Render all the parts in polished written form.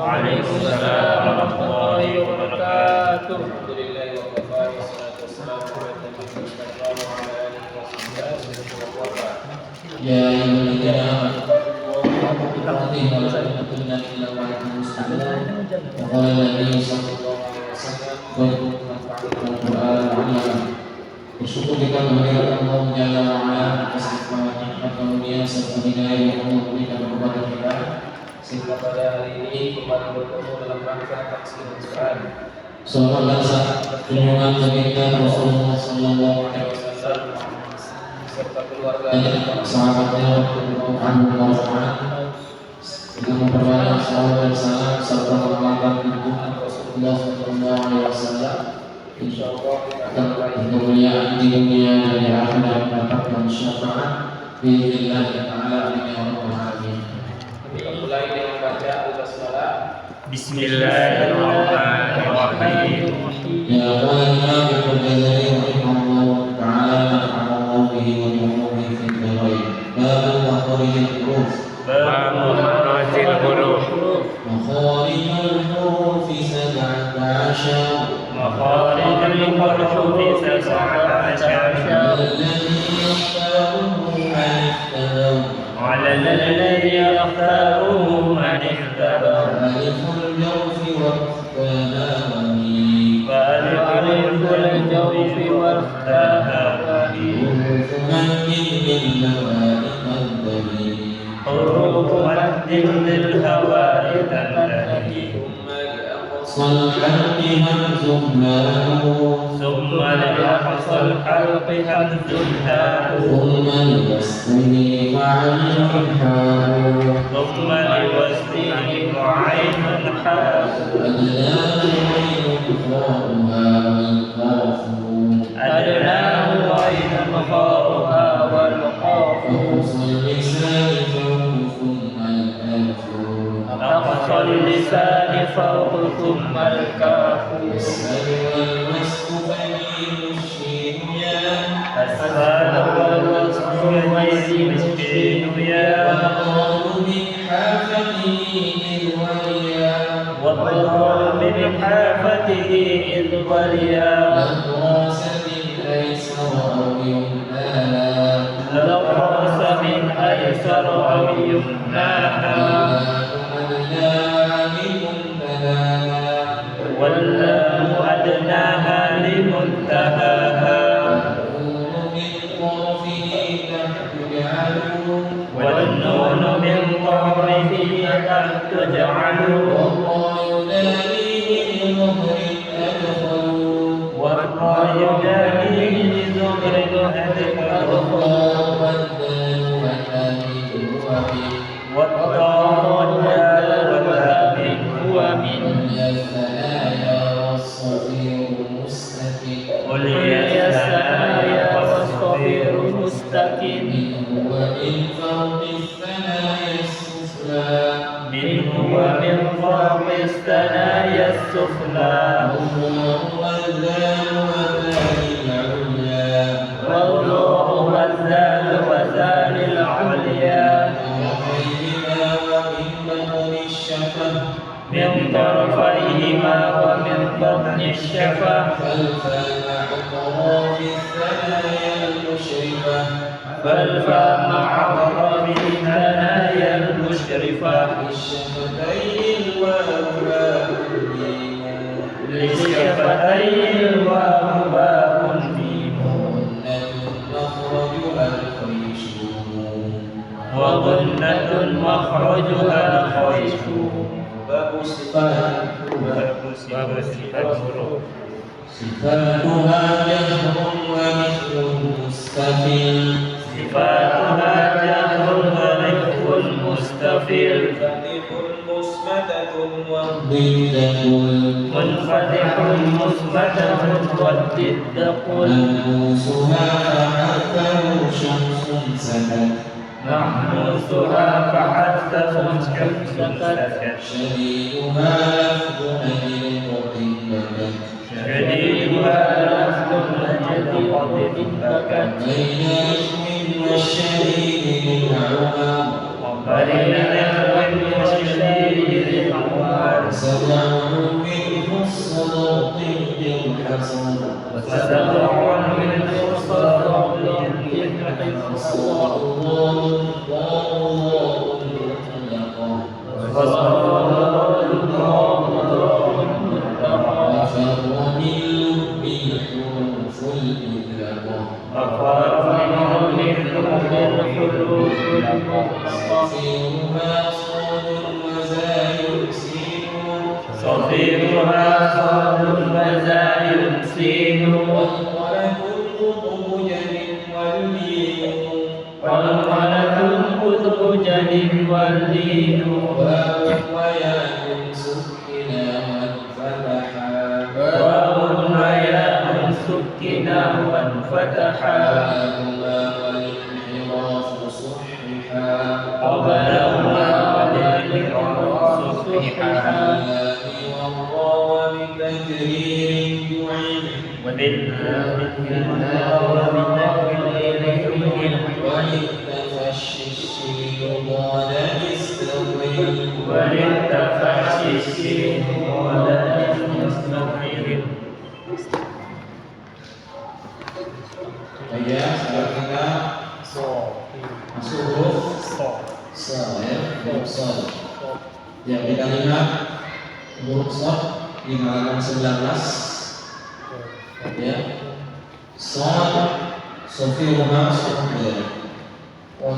Waalaikumsalam warahmatullahi wabarakatuh. Ya ayyuhalladzina amanu taqullaha illa wa antum muslimun. Wa qala an-nabiy sallallahu alaihi wasallam bersyukur kita kehadirat Allah Jalla wa Ala atas nikmat karunia serta hidayah yang Allah berikan kepada kita sehingga pada hari ini kembali bertemu dalam rangka tafsir Al-Quran. Salawat dan junjungan bagi kita Rasulullah sallallahu alaihi wasallam serta keluarganya, sahabatnya, Muhammad dengan memperbanyak salawat dan salam serta mengamalkan tuntunan Rasulullah sallallahu alaihi wasallam. Insyaallah kita akan meraih kemuliaan di dunia dan di akhirat mendapatkan syafaat biidznillah taala amin ya rabbal alamin. Kita mulai dengan baca al-basmalah. Bismillahirrahmanirrahim. Ya qala Al-Ghazali rahimahullah taala nafa'allahu bihi wa bi'ulumihi fid dharain. Bab makharijul huruf. Bab makharijul huruf. Makharijul huruf 17. مخارج الحروف 17 على الذي يختاره من اهتدى ألف الجوف والثناء فألف الجوف والثناء حروف مد للهواء تنتهي الحلق همز ماء ثم لأقصى الحلق همز هاء ثم ليسقي معا حاء ثم لوسطه عين حاء أدناه عين خاؤها والقاف أدناه عين خاؤها والقاف أقصى اللسان فوق ثم الكاف أقصى اللسان فوق ثم الكاف السر والوسط بين الشين يا السال والوسط بين الشين يا والضاد من حافته إذ وليا والضاد من حافته إذ وليا للراس من أيسر أو يمناها للراس من أيسر أو يمناها واللام أدناها لمنتهاها والنون من طرفه تحت جعلوا والراء يدانيه لزمر أدخل والطاء والدال واللام هو من قل يا الثنايا والصفير مستقيم منه ومن فوق الثنايا السفلى والضاء والذال وذال العليا من طرفيهما ومن بطن الشفة فالفاء مع أطراف الثنايا المشرفة للشفتين الواو باء ميم وغنة مخرجها الخيشوم. باب صفات الحروف صفاتها جهر ومثل مستفل صفاتها جهر ورفق مستفل منفتح مثبتة والضد قل ملموسها فحثه شمس سكت محموسها فحثه شمس سكت شديدها لفظ نجد وقد بكت شديدها لفظ نجد خافض بكت بين اسم والشديد للعمام وبين نحو وشديد العوار وسبع منه الصدق الحسن وسبع من الصدق وصدق الله المطلق وفر من لب الحروف الإطلاق صفيرها صاد وزاي سين صفيرها صاد وزاي سين والقلم القطب جل واللين والقلة القطب جل واللين وياء سكنا وانفتحا واو وياء سكنا وانفتحا قبلهما والانحراف صححا قبلهما والانحراف صححا والراء بتكرير يعين وللتفشي الشين ضاد استوي وللتفشي الشين ولد مستقيم Ya, sekarang kita masuk huruf sa ya, huruf sa. Ya, kita lihat huruf sa di halaman 19. Ya. Sad sofiruha sofir. Wa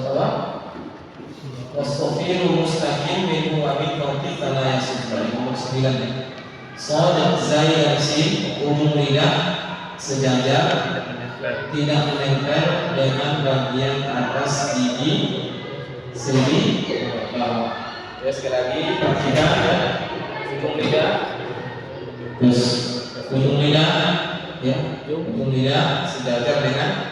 wasofiru mustaqim min wa min qawti fala yasifra. Nomor 9 ya. Sad zai dan sin ujung lidah sejajar tidak menempel dengan bagian atas gigi sendi bawah. Ya, sekali lagi perhatikan ya, ujung lidah, terus ujung lidah, ya, ujung lidah sejajar dengan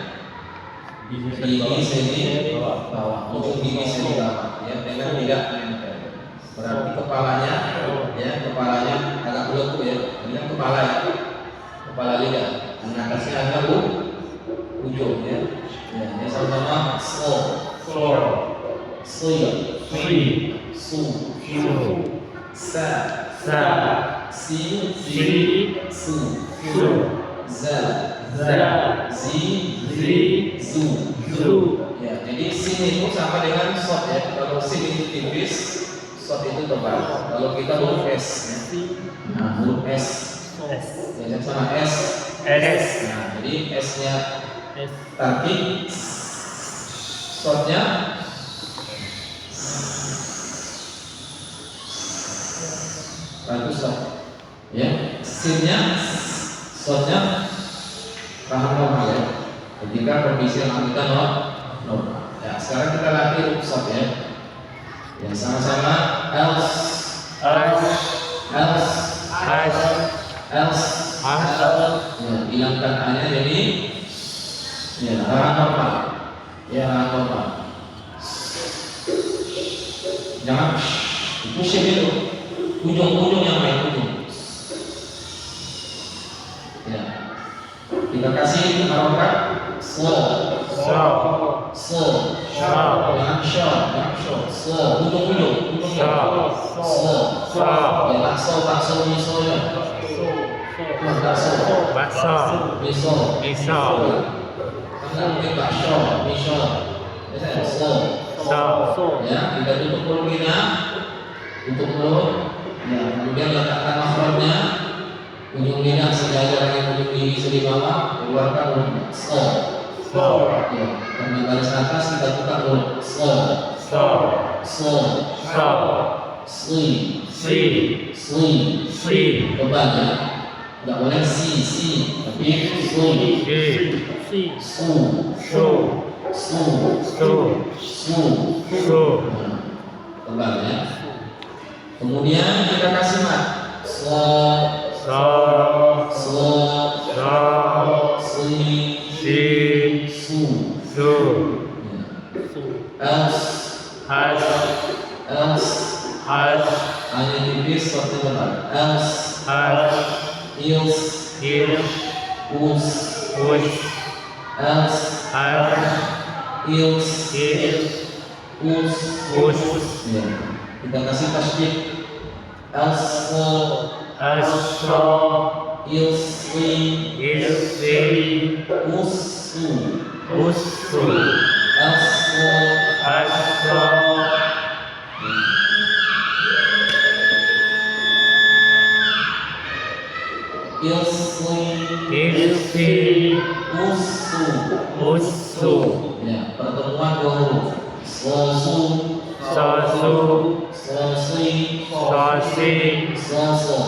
gigi sendi bawah, ujung gigi sendi bawah, ya, dengan tidak menempel. Berarti kepalanya, ya, kepalanya agak bulat ya, ini kan kepala ya, kepala lidah, dan atasnya adalah ujung ya. Ya, ini sama-sama so, si, su, sa, si, su, za, zi, zu. Ya, jadi sin itu sama dengan sod ya. Kalau sin itu tipis, sod itu tebal. Kalau kita huruf S, ya. Nah, huruf S, ya, sama S. Nah, jadi S-nya tarkib, sodnya bagus sod, ya, sinnya, sodnya paham normal ya. Ketika kondisi yang kita normal. Ya, sekarang kita latih huruf sod ya. Ya, sama-sama else. Ya, hilangkan A-nya jadi ya, arah normal. Ya, arah normal. Jangan pusing itu. Ujung-ujung yang main ujung. Ya. Kita kasih harokat slow. Jangan short. Slow. Ujung-ujung. Slow. Ya, bakso miso ya. Bakso. Miso. Karena mungkin bakso, miso. Biasanya slow. Ya, kita tutup mulut kita. Tutup mulut. Ya, kemudian letakkan makhrajnya. Ujung lidah sejajar dengan ujung gigi sendi bawah. Keluarkan mulut. Slow. Ya, karena garis atas kita buka mulut. Slow. Sleep. Tebal ya. Tidak boleh si, tapi su. Tebal ya. Kemudian kita kasih mat. Hanya tipis seperti tebal. else, is, us. Ya. Kita kasih tasdid. Also, ilsi, usu, also, ilsi, usu. Ya, pertemuan dua huruf. Sosu, sosi, soso.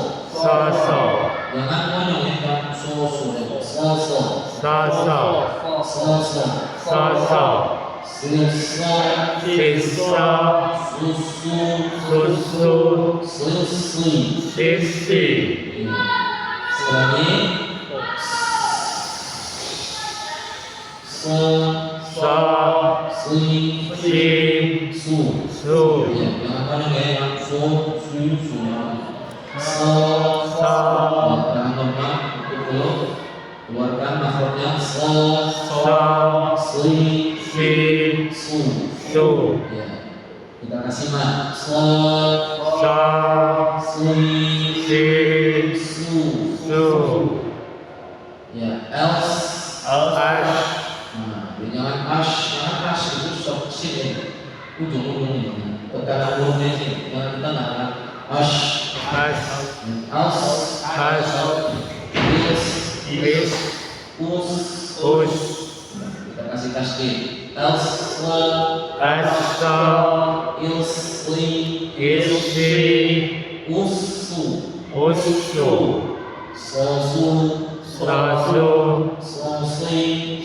Jangan ngomong ya, sosu, soso, sisa, susu, sisi. Sekali, su. Ya, jangan ngomong ya, su. Tahan lemah untuk dulu. Keluarkan makhrajnya su. Ya. Kita kasih mat. Ya, else. Nah, jangan ash itu stop sin ya. Ujung-ujungnya. Tekanan hurufnya sini. Jangan di tengah kan. Ash. Is, us. Kita kasih tasdid. Elsa, ilsi, usu, sosu, sosi,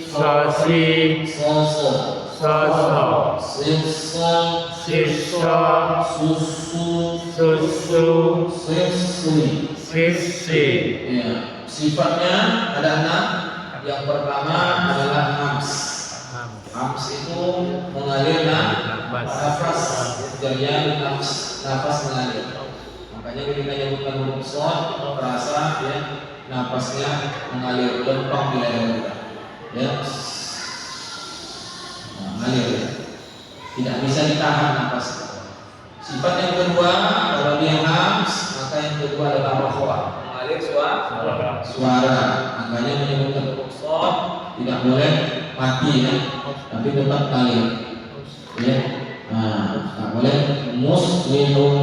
soso, sisa, susu, sisi. Ya. Sifatnya ada 6. Yang pertama adalah hams. Hams itu mengalir nafas. Jarian nafas mengalir. Makanya ketika nyebutkan huruf shad, terasa ya nafasnya mengalir lempeng di leher kita. Ya. Nah, mengalir ya. Tidak bisa ditahan nafas. Sifat yang kedua kalau dia hams, maka yang kedua adalah rohwa. Mengalir suara. Makanya menyebutkan huruf shad tidak boleh mati ya, tapi tetap mengalir. Ya. Nah, tak boleh muslimun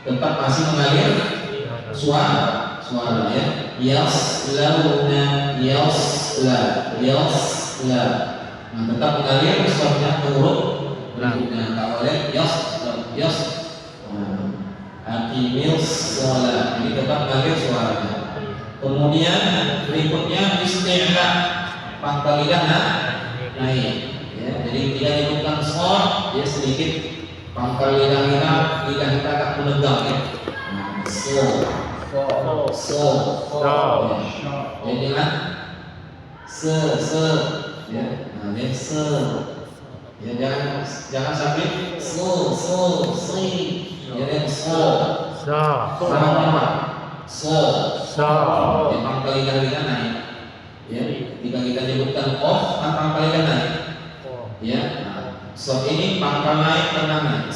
tetap masih mengalir suara ya. Yaslauna, nah, tetap mengalir suaranya huruf berikutnya. Tak boleh yas. Aqimil shalah, ini tetap mengalir suaranya. Kemudian berikutnya isti'la, pangkal lidah naik. Ya, jadi tidak nyebutkan shad, dia sedikit pangkal lidah kita agak menegak ya. Nah, jadi kan ya. Nah, dia ya, jangan sampai jadi ya, pangkal lidah kita naik. Ya, ketika kita nyebutkan qaf, pangkal lidah naik. Ya, shad ini pangkal naik tenang.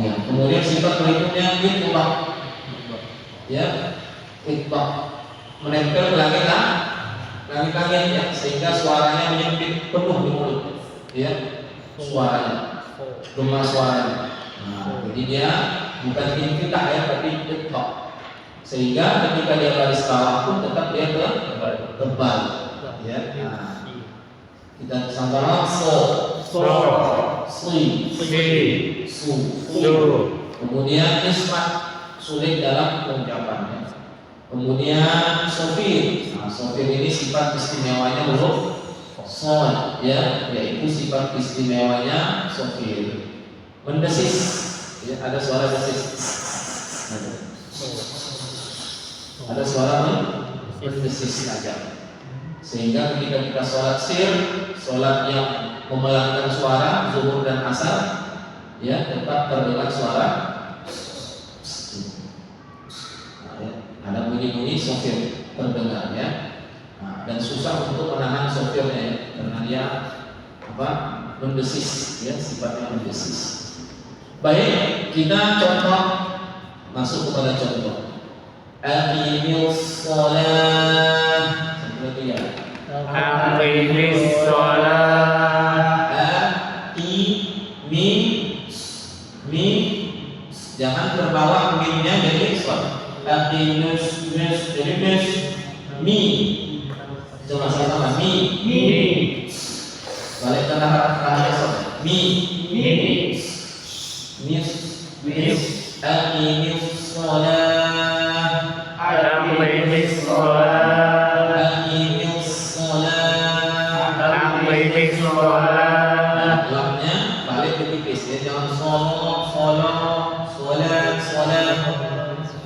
Ya, kemudian sifat berikutnya itbaq. Ya, itbaq menempel ke langit ya, sehingga suaranya menyempit penuh di mulut. Ya, suaranya, gema suaranya. Nah, jadi dia bukan infitah ya, tapi itbaq. Sehingga ketika dia baris bawah pun tetap dia tebal. Ya, nah, kita sama kemudian ismat, sulit dalam pengucapannya. Kemudian sofir. Nah, sofir ini sifat istimewanya huruf shad ya, yaitu sifat istimewanya sofir. Mendesis ya, ada suara desis. Ada suara mendesis saja. Sehingga ketika kita sholat sir, sholat yang memelangkan suara zuhur dan asar, ya tetap terdengar suara Ada bunyi-bunyi sopir terdengar ya. Nah, dan susah untuk menahan sopirnya ya, karena dia mendesis ya, sifatnya mendesis. Baik, kita contoh, masuk kepada contoh. Aqimis shalah. Seperti ya. Aqimis shalah. Jangan terbawa mimnya jadi shad. Aqimis jadi mi. Coba sama mi. Balik ke arah shad. Mi. Aqimis shalah. Aqimis shalah. Aqimis shalah. Aqimis shalah. Lamnya balik ke tipis ya, jangan sholat.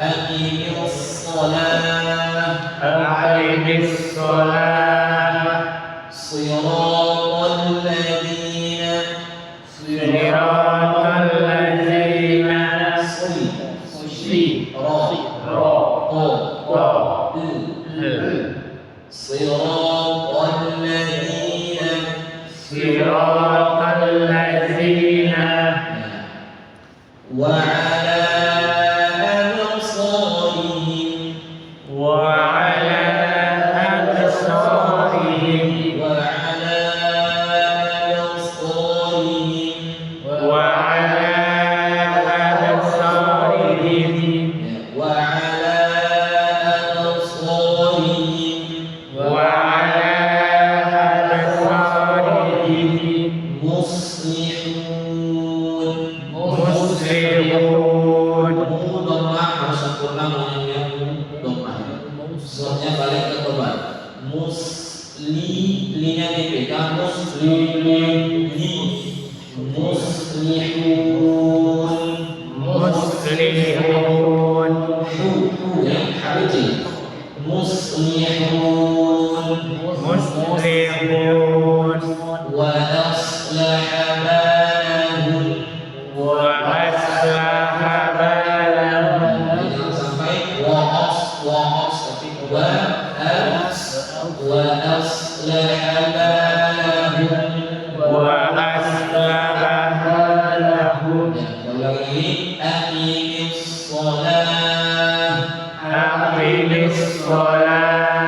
Aqimis shalah. Aqimis shalah. Siratal ladzina. Siratal ladzina. Siratal ladzina. Siratal ladzina. Wa ala absarihim. Wa ala absarihim. Wa ala absarihim. Wa ala absarihim. Wa ala absarihim. Wa ala absarihim. Muslihun. Muslimun. Domah harus sempurna, maunya domah. Soalnya balik ke korban. Linya DP kan muslihun. Muslimun. Ya, harus muslihun. Muslimun. Wa aslaha balahum. Wa aslaha balahum. Jangan sampai tapi wa aslaha balahum. Wa aslaha balahum. Ulang ini aqimis shalah. Aqimis shalah.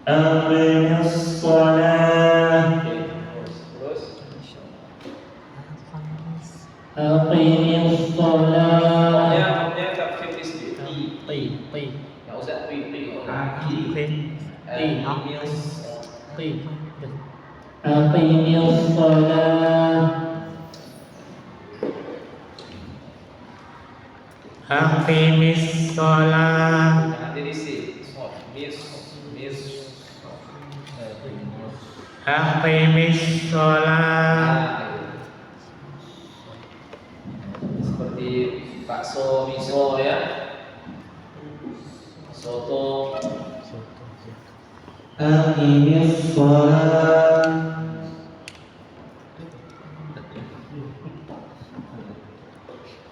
Aqimis shalah. Aqimis shalah. Dia tafsir isti. Enggak usah Aqimis shalah. Aqimis shalah. Aqimis shalah. Seperti bakso, miso ya. Soto. Aqimis shalah.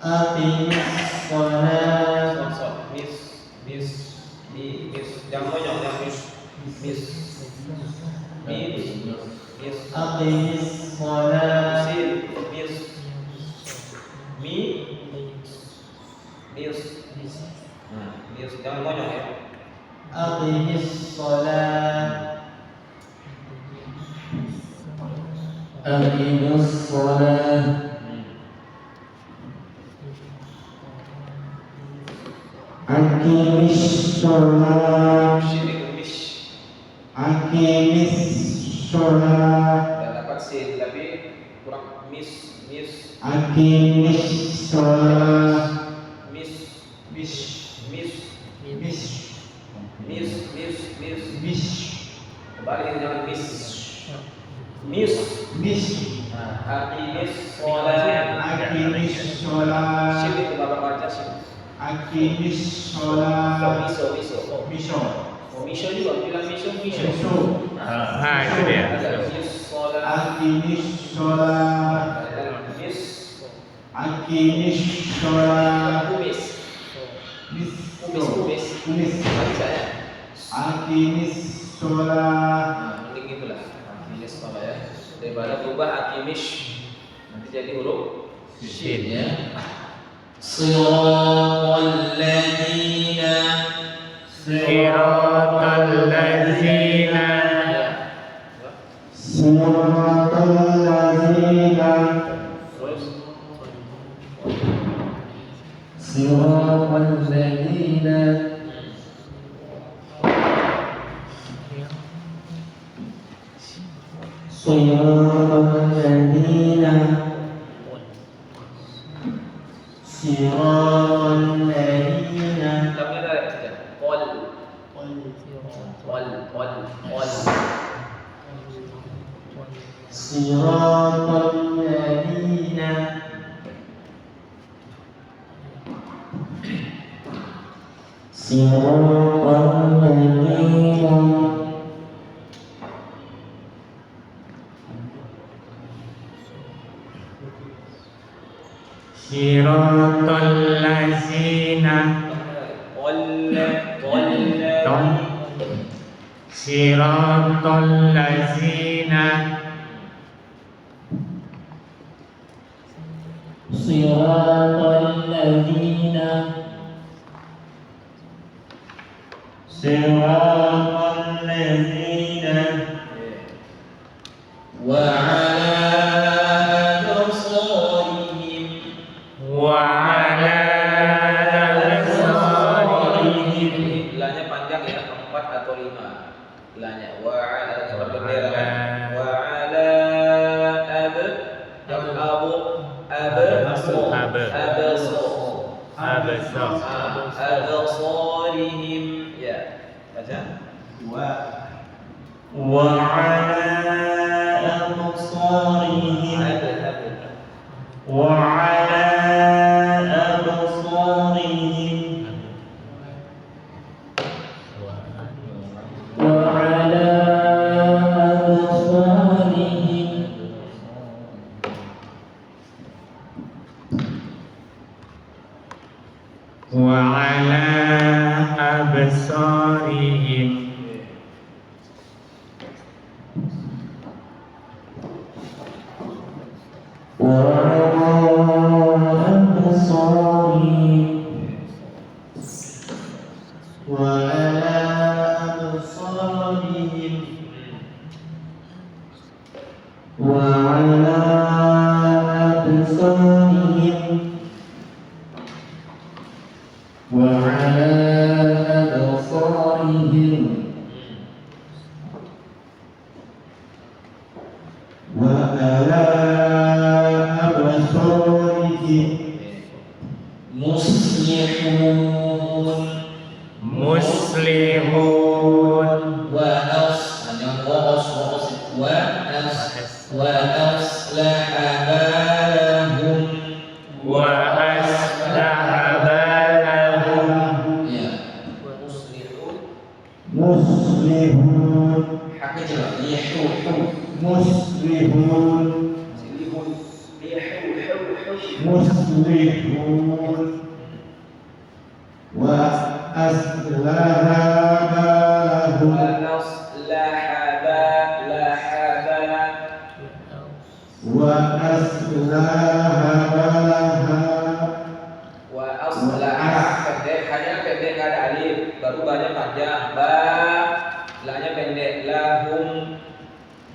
Aqimis shalah. Jangan monyong, jangan Aqimis shalah. jangan monyong ya. Aqimis shalah. Aqimis shalah. Aqimis shalah. Aqimis shalah. Tidak dapat sin tapi kurang mis. Aqimis shalah. Kembali jangan mis. Aqimis shalah. Aqimis shalah. Sini itu bapak baca sini. Aqimis shalah. Miso. Miso juga bilang miso. Nah, itu dia. Ada mis shalah. Aqimis shalah. Mis. Aqimis sholat. Kumis. Kumis. Kumis. Baca ya. Aqimis sholat. Nah, mending itulah. Akimis sama ya. Daripada berubah akimis nanti jadi huruf shin ya. Siratal ladzina Siratal ladzina. Siratal ladzina. Terus Siratal ladzina Siratal ladzina Siratal ladzina lamnya ada ya. Qol. Siratal ladzina Siratal ladzina Siratal ladzina. Tom. Siratal ladzina. Siratal ladzina Siratal ladzina. wa ala absarihim Wa ala absarihim. Ilahnya panjang ya, 4 atau 5. Ilahnya wa ala seperti bendera kan. Wa ala yang abu absarihim ya. Baca. Wa ala absarihim. Wa ala absarihim. wa ala absarihim Wa ala absarihim. wa ala absarihim Wa ala absarihim. wa ala absarihim wa ala absarihim Wa ala absarihim. muslihun Muslihun. wa aslaha balahum Wa aslaha balahum. ya Muslihun. haknya jelas yahuhu Muslihun. Muslihun. Wa aslaha balahum. Wa aslaha balaha. Pendek nggak ada alif, baru banyak panjang. Lahnya pendek. Lahum.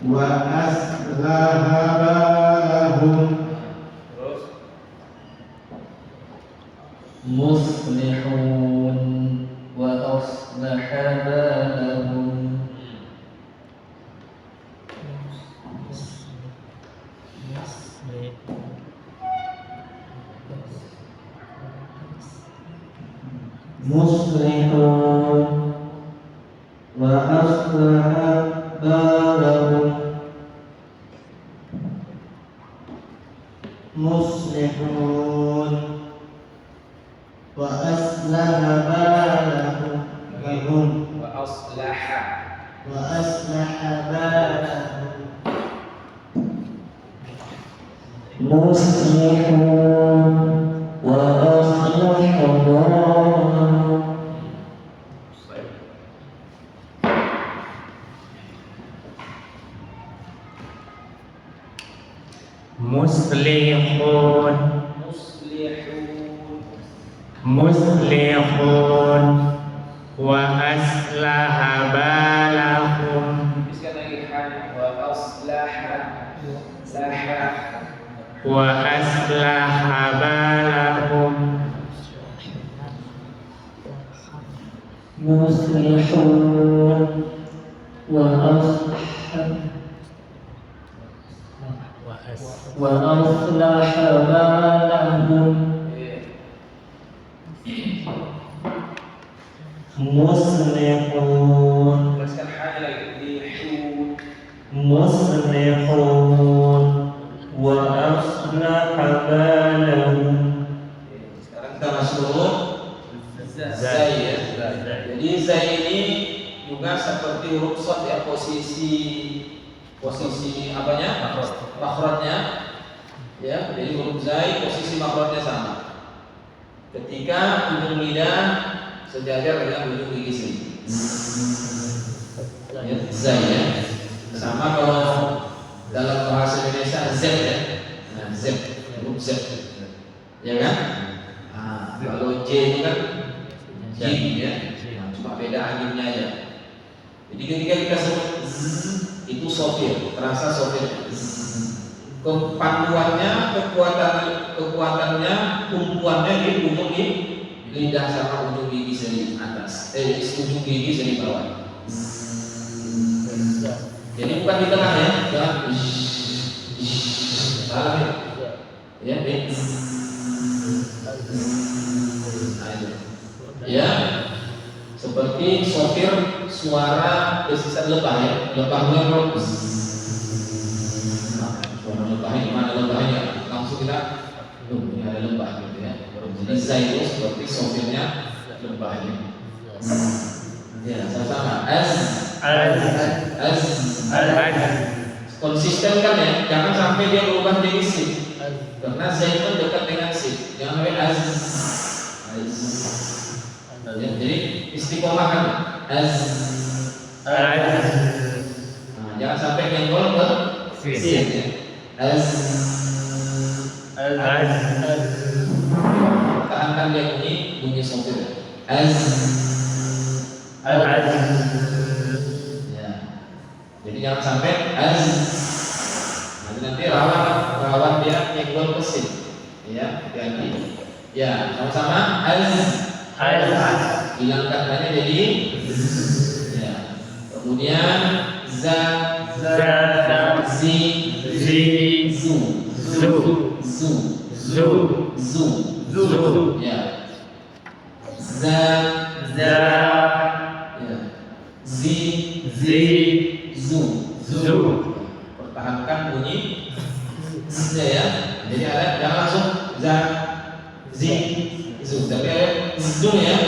Wa aslaha balahum. Terus muslihun wa aslaha balahum muslihun wa aslaha balahum muslihun wa aslaha balahum wa aslaha balahum muslihun muslihun muslihun wa aslaha balahum Habiskan lagi han wa aslaha laha wa aslaha balahum muslihun wa aslaha balahum muslihun Habiskan han lagi lihun muslihun wa aslaha balahum. Sekarang kita masuk zai ya. Jadi zai ini juga seperti huruf shad ya, posisi apanya? Makhrajnya. Ya, jadi huruf zai posisi makhrajnya sama. Ketika ujung lidah sejajar dengan ujung gigi sini. Ya, zai ya. Sama kalau dalam bahasa Indonesia z ya. Nah, z, huruf z. Ya kan? Nah, kalau j itu kan jim ya. Nah, cuma beda anginnya aja. Jadi ketika kita sebut z, itu sofir, terasa sofir. Kepanduannya, kekuatannya, tumpuannya di ujung lidah sama ujung gigi seri atas. Ujung gigi seri bawah. Jadi bukan di tengah ya, jangan salah ya. Ya, ya, seperti sopir suara desisan lebah ya, lebahnya kalau suara lebahnya gimana lebahnya, langsung kita, ini ada lebah gitu ya. Jadi zai itu seperti sopirnya lebahnya. Ya, sama-sama. Konsisten kan ya, jangan sampai dia berubah jadi sif. Karena zai itu dekat dengan sif. Jangan sampai ya, jadi istiqomah kan nah, jangan sampai nyenggol ke sif ya. Tahankan dia bunyi sopir ya. Ya. Jadi jangan sampai nanti rawan dia nyenggol ke sif ya, hati-hati. Ya, sama-sama hilangkan katanya jadi ya. Kemudian zu ya. Zu pertahankan bunyi z ya. Jadi ada jangan langsung zu tapi ada zu ya.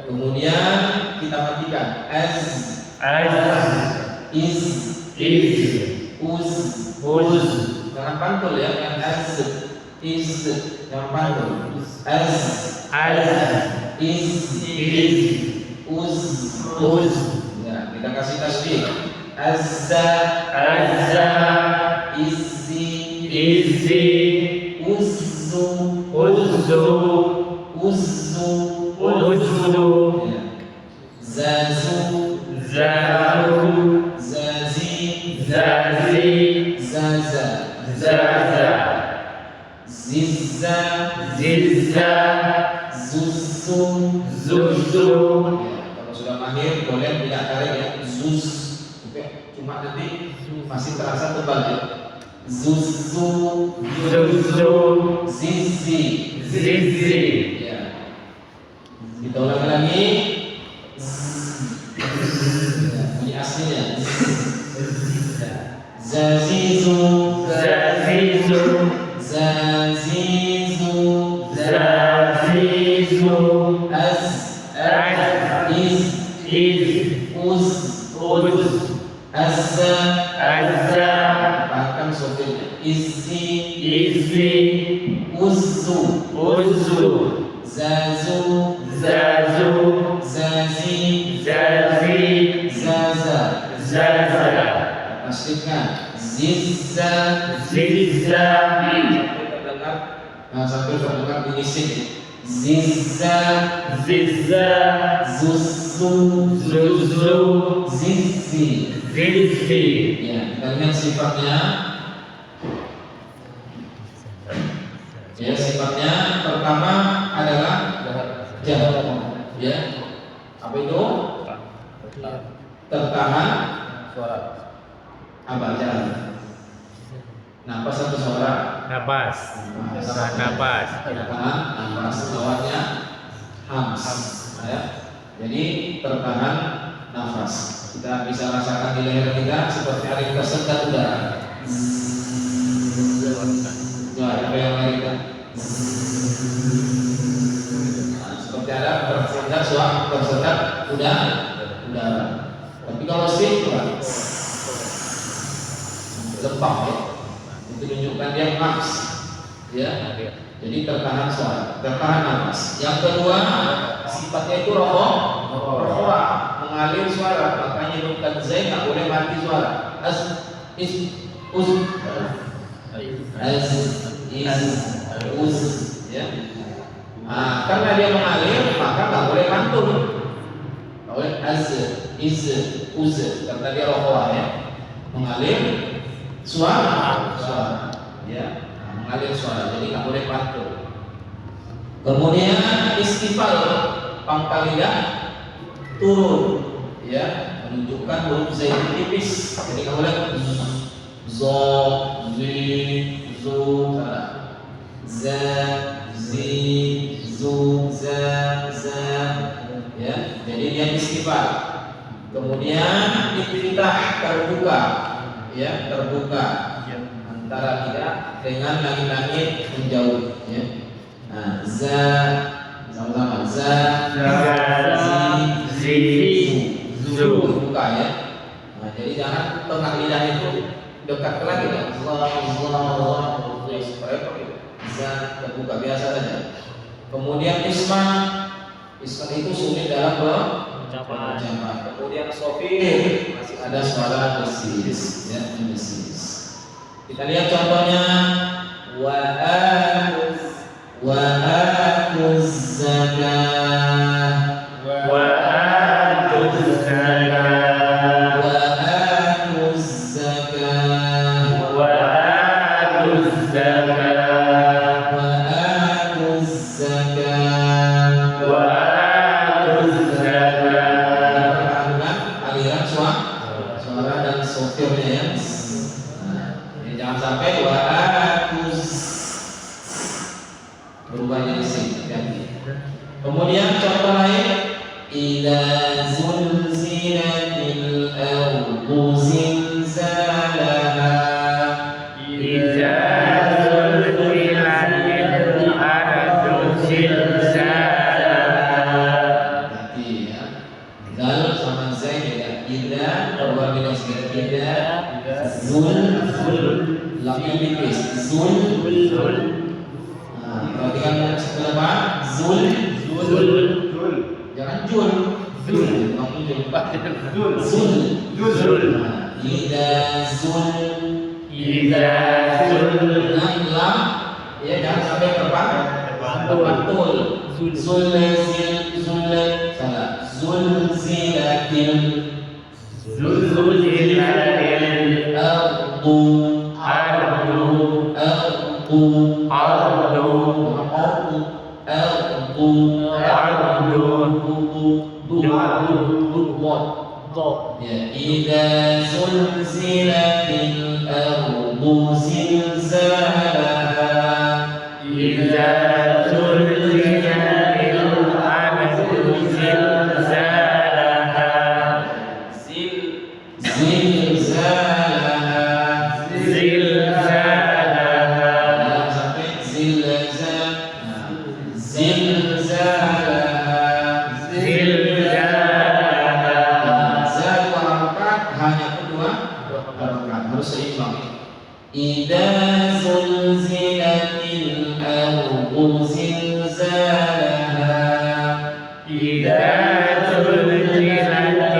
Kemudian kita matikan jangan pantul ya, yang jangan pantul. Ya, kita kasih tasbih. Kalau sudah mahir boleh tidak tarik ya. Cuma nanti masih terasa tebal ya. Zizi. Ya. Kita ulang lagi. Ini aslinya. Zazizu. Azza izzi, izzi, uzzu, uzzu, zazu, zazu, zazi, zazi, zaza. zaza, Pastikan zizza, zizza, sampai terdengar bunyi sin. Zizza, zizza, zuzzu, zuzu, zizzi. zizzi. Ya, kita lihat sifatnya. Ya, sifatnya pertama adalah jahat. Ya, apa itu? Tertahan Suara. apa jahat? Napas atau suara? Napas, napas. Tertahan napas, lawannya hams. Ya. Jadi tertahan nafas. Kita bisa rasakan di leher kita seperti ada yang tersendat udara. Ya, apa yang lain kita? Nah, seperti ada tersendat suara, tersendat udara. Tapi kalau sih lempang ya, itu menunjukkan dia nafas. Ya, jadi tertahan suara, tertahan nafas. Yang kedua, sifatnya itu rohoa, mengalir suara. Makanya bukan zai nggak boleh mati suara. Is, uz, uz, ya. Nah, karena dia mengalir, maka nggak boleh pantun. Nggak boleh is, uz, karena dia rohoa ya, mengalir suara, ya, mengalir suara. Jadi nggak boleh pantun. Kemudian istifal, pangkal lidah turun, ya, menunjukkan huruf zaid tipis. Jadi nggak boleh zo, zi, zu, za, zi, zu, za, ya. Jadi dia istifal. Kemudian iftitah, terbuka, ya, terbuka antara lidah dengan langit-langit menjauh, ya. Nah, za, sama-sama za, zi, zu. terbuka ya. Nah, jadi jangan tengah lidah itu dekat ke langit ya. Allah, za, terbuka biasa saja. Kemudian isma itu sulit dalam pengucapan. Kemudian sofir masih ada suara desis, ya, desis. Kita lihat contohnya wa atuz zakah, Wa atuz zakah, wa atuz zakah, wa atuz zakah, wa atuz zakah. wa atuz zakah. Perhatikan aliran suara dan sofirnya ya. Nah, jadi jangan sampai wa atuz berubah jadi sin. Kemudian contoh lain, idza zulzilatil ardu zilzalaha. Iza zulzilatil ardu zilzalaha. Berarti ya, zal sama zai beda. Idza berubah beda sedikit. Idza lamnya tipis. Nah, perhatikan sebelah depan. Jangan jul. Kamu jul. Zul. Nah, idza Iza zul. lam, ya, jangan sampai terpantul. Salah. Zulzilatil Zulzilatil ardu ya, idza zulzilatil ardu zilzalaha. Iza zulzilatil ardu zilzalaha. Zilzalaha. Zilzalaha. Jangan sampai zilzalaha. Zilzalaha. Za dua harokat, hanya kedua harokat, harus seimbang. Idza zulzilatil ardu zilzalaha. إذا زلزلت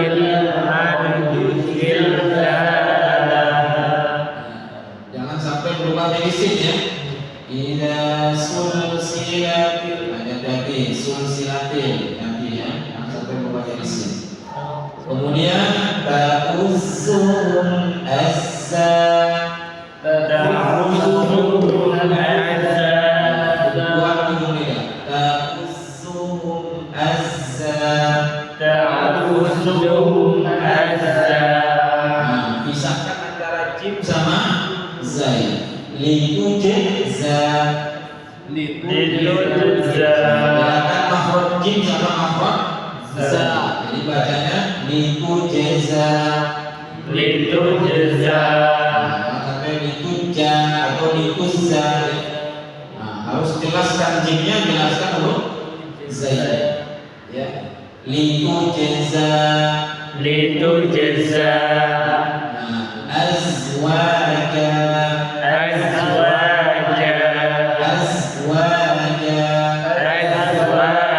الأرض زلزالها. Jangan sampai berubah jadi sin ya. Idza sulsilatil, ada tadi sulsilatil nanti ya. Jangan sampai berubah jadi sin. Kemudian ta'uzzun azza. تعوزهم أزا. Buat hidung beda. Ta'uzzun azza. تعوزهم أزا. Nah, pisahkan antara jim sama zai. Litujza. لتجزى. Bedakan makhraj jim sama makhraj za. Jadi bacanya litujza. لتجزى. Sampai litujja atau lituzza. Nah, harus jelaskan jimnya, jelaskan huruf zai. Ya. Litujza. لتجزى. Nah, azwaja. أزواجا. Azwaja. أزواجا.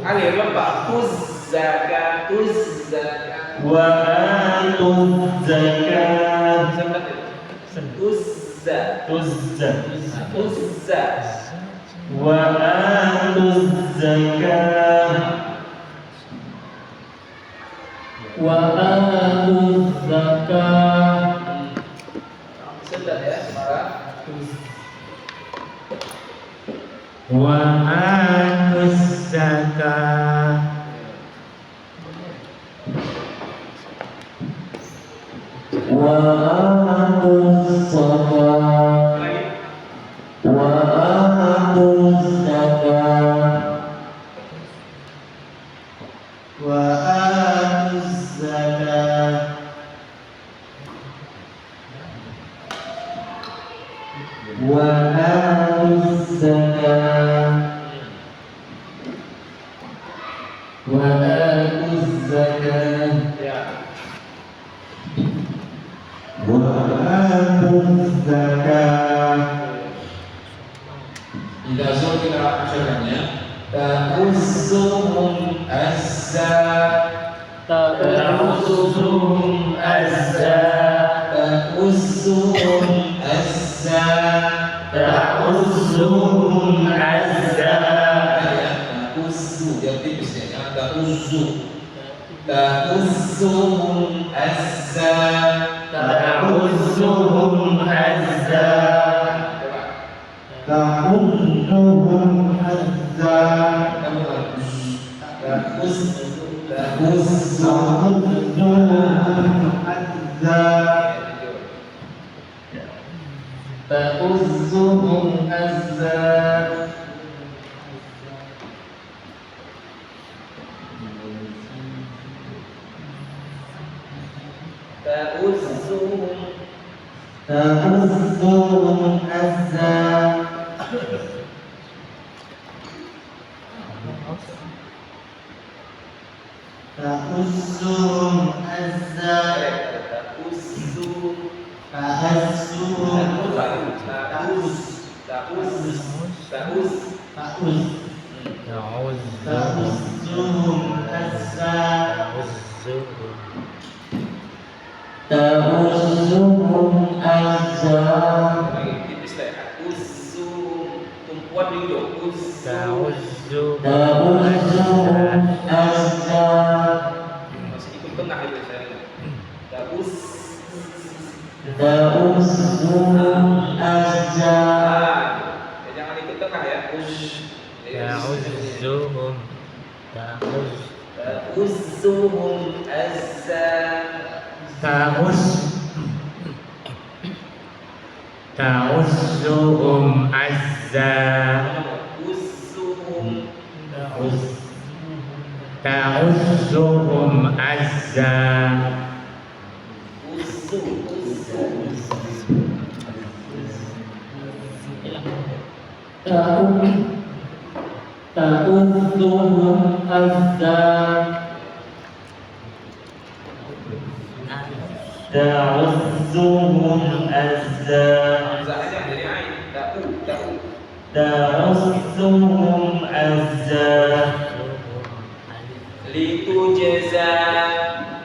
Alif lembah. Uzzaka. Sebentar ya, sekarang. وآتوا الزكاة. وآتوا الصلاة. وآتوا الزكاة. وآتوا الزكاة. وآتوا الزكاة. وآتوا الزكاة. وآتوا الزكاة. Tidak sulit kita akhirnya. Ta'uzzum azza. تعوزهم أزا. Ta'uzzum azza. تعوزهم أزا. Ta'uzzu, dia tipis ya, jangan ta'uzzu. Ta'uzzum azza. تعوزهم أزا. تحضهم حزا. Kamu harus ta'uzzu. تحضهم حزا. تؤزهم أزا. تؤزهم أزا. تحضهم حزا. فأسهم تأسهم حزا. تؤزهم أزا. Islam. Uzzum tumpuan di ujung. Uzzum. Ta'uzzuhum ta'uzzuhum azza. Masih ikut tengah itu saya. Ta'uz. Ta'uzzuhum azza. Jangan ikut tengah ya. Ta'uzzuhum Ta'uzzuhum azza. Ta'uzzuhum azza. Uzzuhum. Ta'uzzuhum azza. Uzzu. Ta'uzzuhum azza. Ta'uzzuhum azza. Hamzahnya dari ain. Ta'u. Ta'uzzuhum azza. Litujza.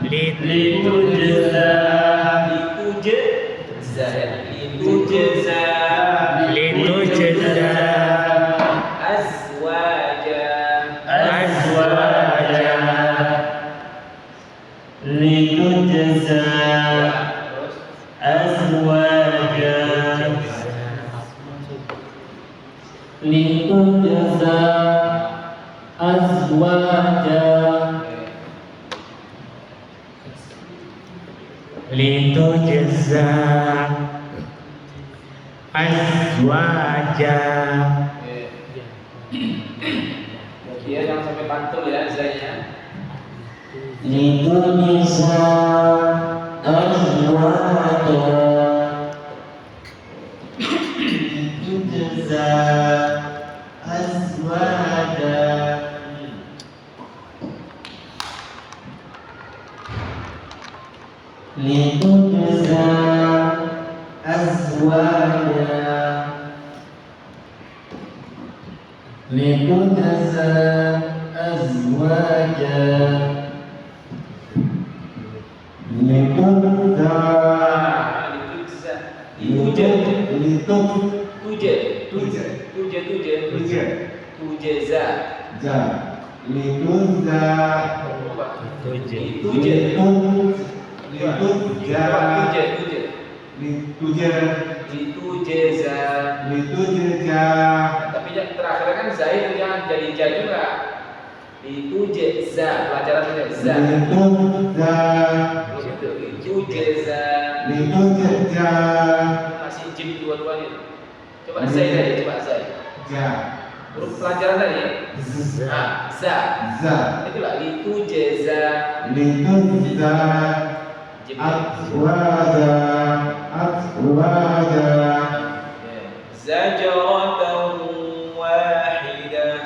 Litujza. Litujza Azwaja. azwaja. Litujza azwaja. Litujza azwaja. Litujza azwaja. Dia jangan sampai pantul ya zanya. Litujza azwaja. Litujza azwaja. Litujza azwaja. Litujza azwaja. Litujza. Tujza. Tapi terakhir kan zai itu jangan jadi ja juga. Litujza, pelajaran ini za. Litujza. Masih jim dua-duanya. Coba zai tadi, coba zai. Huruf pelajaran tadi ya. Za. Itulah litujza. Jim. Zajaratan wahidah.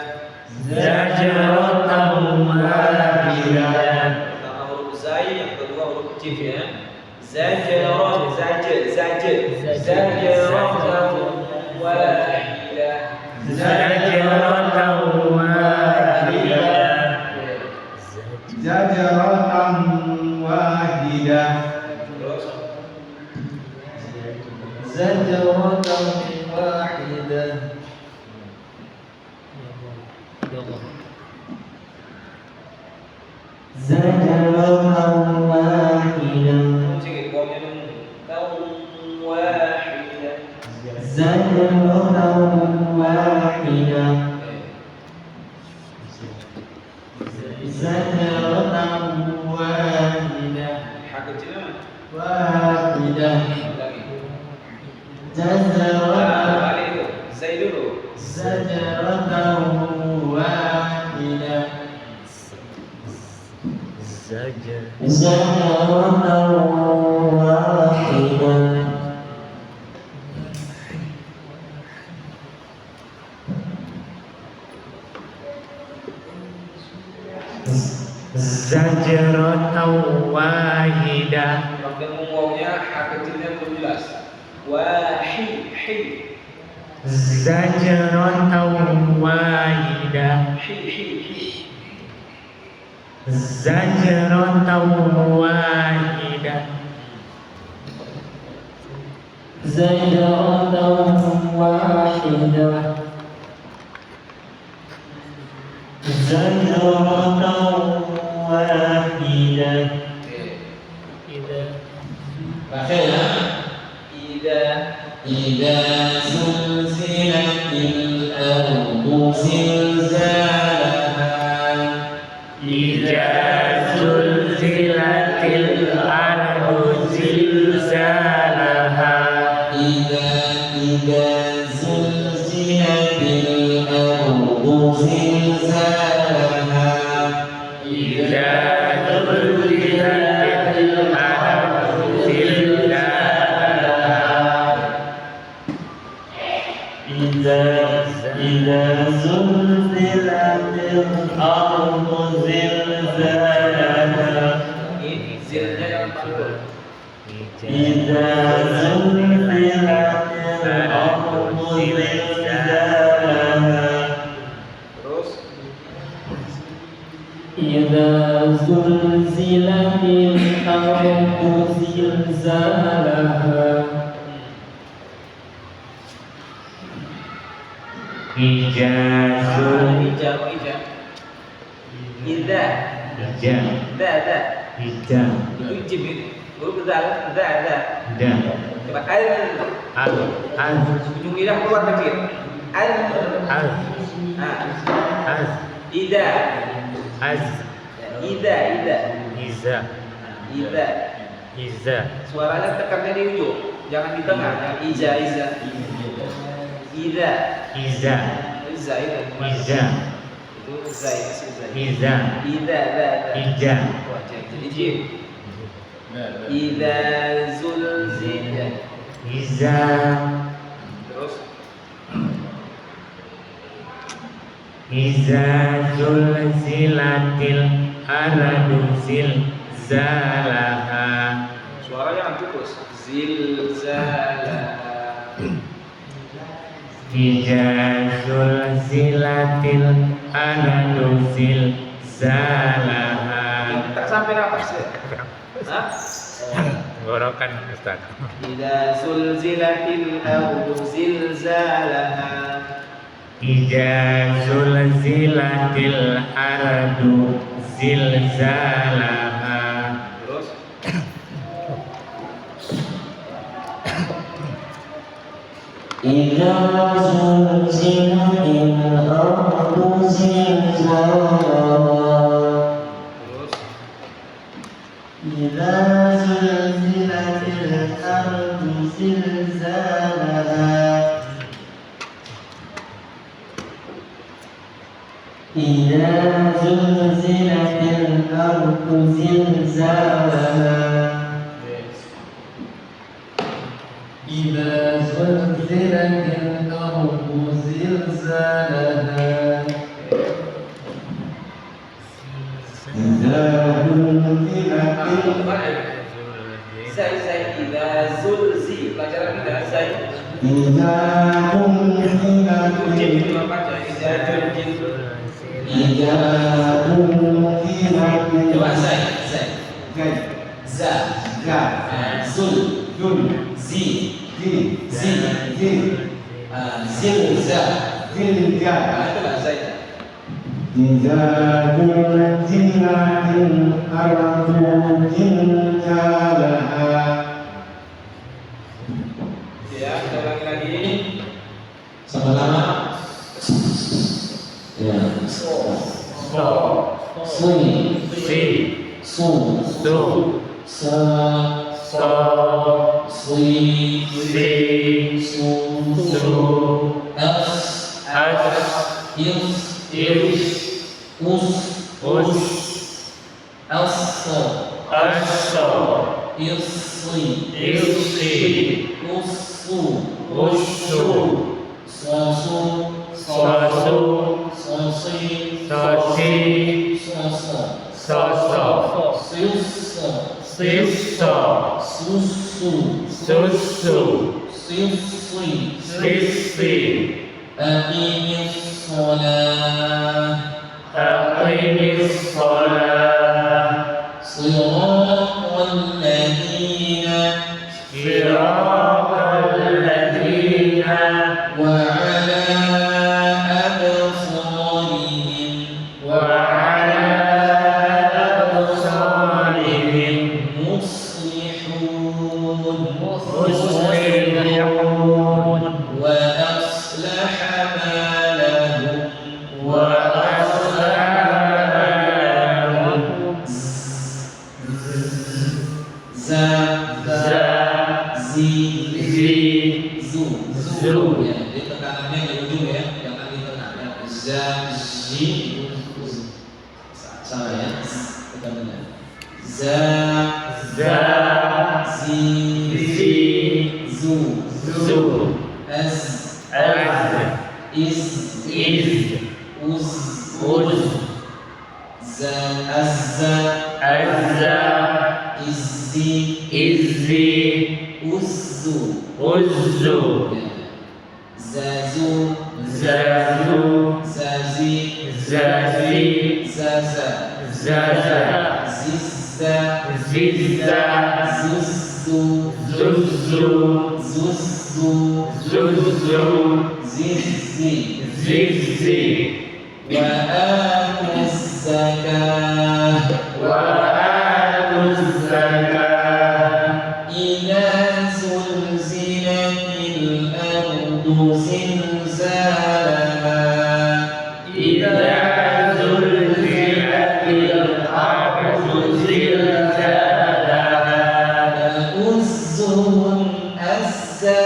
Zajaratan wahidah. Pertama huruf zai, yang kedua huruf jim ya. Zajaratan wahidah. Zajaratan wahidah. Zajaratan wahidah. Terus Zajaratan wahidah. Zajaratan wahidah. sedikit bomnya dulu. Wahidah. Zajaratan wahidah. Zajaratan wahidah. Hak kecil Wahidah. lagi. Zajaratan. Balik itu. Zai dulu. Zajaratan wahidah. Zajaratan wahidah. Zajaratan wahidah. Bagian ngomongnya hak kecilnya belum jelas. Wahid. Zajaratan wahidah. Zajaratan wahidah. Zajaratan زلزالها إذا زلزلت الأرض زلزالها إذا زلزلت الأرض زلزالها إذا زلزلت الأرض زلزالها إذا زلزلت الأرض زلزالها Ini zilnya jangan pantul. إذا زلزلت الأرض زلزالها Terus إذا زلزلت الأرض زلزالها Hijazul ija. Ida. Hija Da. Hija Itu jibit. Baru da. Da Coba Al ujung lidah keluar kecil. Al Nah, Az ida. Az Ida. Iza Ida. Iza Suaranya tekannya di ujung, jangan di tengah. Yang ija. Ida. Iza Iza itu. Iza Itu zai, masih zai. Iza Ida. Ija Wah, jadi jim. Ida zulzila. Iza Terus Iza zulzilatil aradu zilzalaha suaranya yang putus. Zilzala. Iza zulzilatil aradu zilzalaha Tak sampai napas ya. Hah? Gorokan Ustaz Ida zulzilatil ardu zilzalaha. Iza zulzilatil aradu zilzalaha Terus إذا زلزلت الأرض زلزالها terus إذا زلزلت الأرض زلزالها إذا زلزلت الأرض زلزالها إذا زلزلت الأرض زلزالها إذا زلزلت Zai ida zulzi. Pelajaran kita zai. إذا Jim زلزلت itu apa aja? Ida zulzi. إذا زلزلت Coba zai. Za. Zul. Zi. Zilza. Nah, itu lah zai. إذا زلزلت الأرض زلزالها Ya, kita ulangi lagi. sama-sama ya So sui Si su Su sa So sui Si su Su as As is Is us Us asa Aso isi Isi usu Usu sasu Sosu sasi Sosi sasa Soso sisa Siso susu Susu sisi Sisi aqimis salat Aqimis sholat صراط الذين صراط الذين وعلى أبصارهم وعلى أبصارهم مصلحون مصلحون وأصلح بالهم tekanannya di ujung ya, jangan di tengah ya. Za, zi, salah ya, tekanannya. Za, zi, zu, az, is, uz, za, azza, izzi, uzzu, ya. Zazu, zazi, zaza, zizza, zuzzu, zizzi, wa atuz zakah, idza zulzilatil ardu zilzalaha, ta'uzzuhum azza,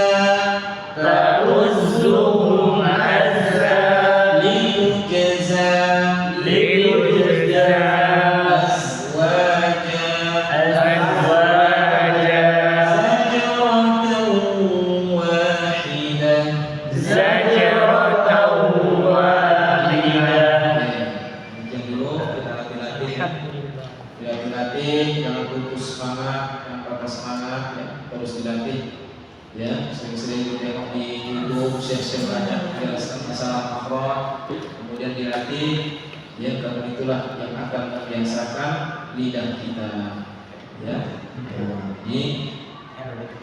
litujza azwaja, zajratan wahidah. Mungkin dulu kita latih, jangan putus semangat, jangan patah semangat ya, terus dilatih ya, sering-sering ditengok di YouTube, share banyak menjelaskan masalah makhraj, kemudian dilatih ya, karena itulah yang akan membiasakan lidah kita ya. Ini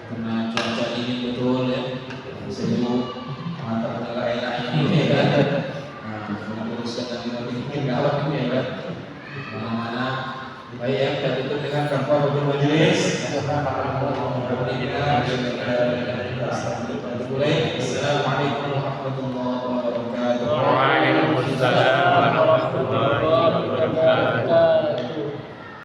karena cuaca dingin betul ya, sejuk, mata adalah enaknya ini ya. Nah, teruskan lagi mungkin gawat ini ya kan, mana-mana. Baik ya, kita tutup dengan kampanye bermajelis. Assalamualaikum